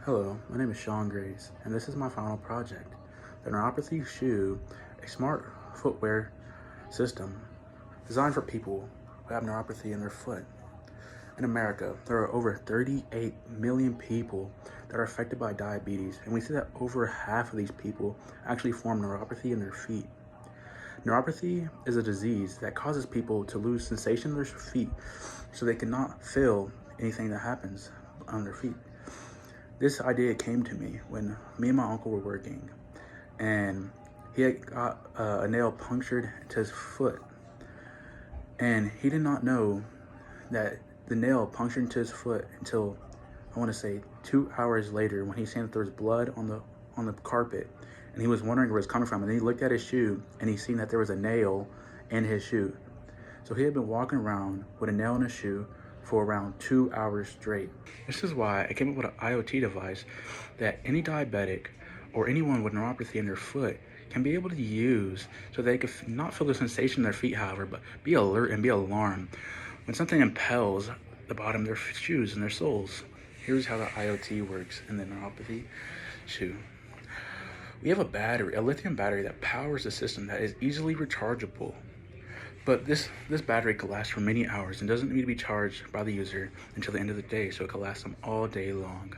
Hello, my name is Sean Grace, and this is my final project, the Neuropathy Shoe, a smart footwear system designed for people who have neuropathy in their foot. In America, there are over 38 million people that are affected by diabetes, and we see that over half of these people actually form neuropathy in their feet. Neuropathy is a disease that causes people to lose sensation in their feet so they cannot feel anything that happens on their feet. This idea came to me when me and my uncle were working, and he had got a nail punctured into his foot, and he did not know that the nail punctured into his foot until, I want to say, 2 hours later, when he seen that there was blood on the carpet, and he was wondering where it was coming from. And then he looked at his shoe, and he seen that there was a nail in his shoe. So he had been walking around with a nail in his shoe for around 2 hours straight. This is why I came up with an IoT device that any diabetic or anyone with neuropathy in their foot can be able to use, so they could not feel the sensation in their feet, however, but be alert and be alarmed when something impels the bottom of their shoes and their soles. Here's how the IoT works in the neuropathy shoe. We have a lithium battery that powers the system that is easily rechargeable. But this battery could last for many hours and doesn't need to be charged by the user until the end of the day, so it could last them all day long.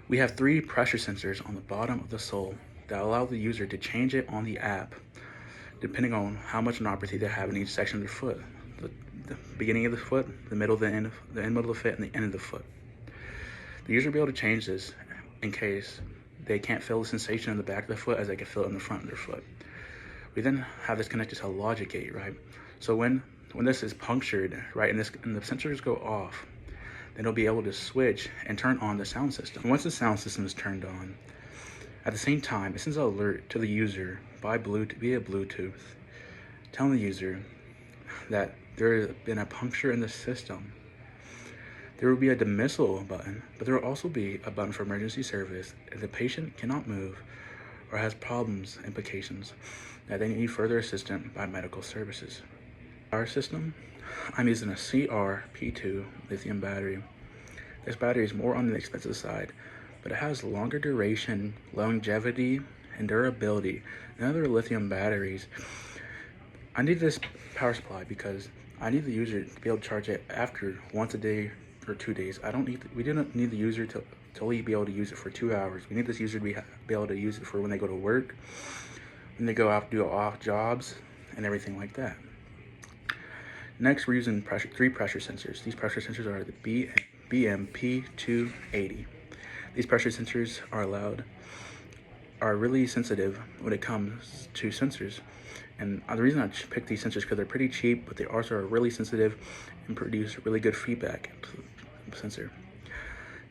We have 3 pressure sensors on the bottom of the sole that allow the user to change it on the app depending on how much neuropathy they have in each section of their foot. The beginning of the foot, the middle, the end middle of the foot, and the end of the foot. The user will be able to change this in case they can't feel the sensation in the back of the foot as they can feel it in the front of their foot. We then have this connected to a logic gate, right? So when this is punctured, right, and the sensors go off, then it'll be able to switch and turn on the sound system. And once the sound system is turned on, at the same time, it sends an alert to the user via Bluetooth, telling the user that there has been a puncture in the system. There will be a dismissal button, but there will also be a button for emergency service if the patient cannot move or has problems, implications, that they need further assistance by medical services. Our system, I'm using a CRP2 lithium battery. This battery is more on the expensive side, but it has longer duration, longevity, and durability than other lithium batteries. I need this power supply because I need the user to be able to charge it after once a day or 2 days. We do not need the user to only be able to use it for 2 hours. We need this user to be able to use it for when they go to work, when they go out to do off jobs, and everything like that. Next, we're using 3 pressure sensors. These pressure sensors are the BMP280. These pressure sensors are really sensitive when it comes to sensors. And the reason I picked these sensors because they're pretty cheap, but they also are really sensitive and produce really good feedback to the sensor.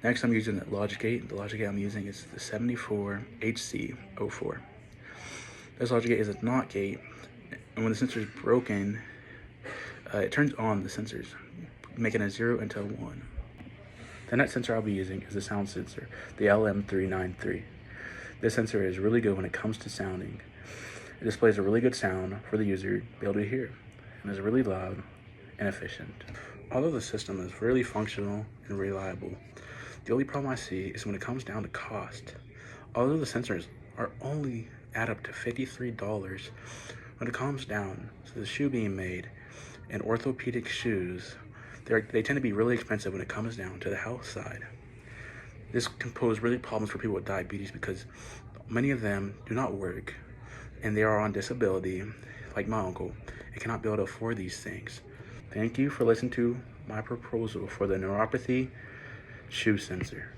Next, I'm using the logic gate. The logic gate I'm using is the 74HC04. This logic gate is a NOT gate, and when the sensor is broken, it turns on the sensors, making a 0 into a 1. The next sensor I'll be using is the sound sensor, the LM393. This sensor is really good when it comes to sounding. It displays a really good sound for the user to be able to hear, and is really loud and efficient. Although the system is really functional and reliable, the only problem I see is when it comes down to cost. Although the sensors are only add up to $53, when it comes down to the shoe being made in orthopedic shoes, they tend to be really expensive when it comes down to the health side. This can pose really problems for people with diabetes because many of them do not work and they are on disability, like my uncle, and cannot be able to afford these things. Thank you for listening to my proposal for the neuropathy shoe sensor.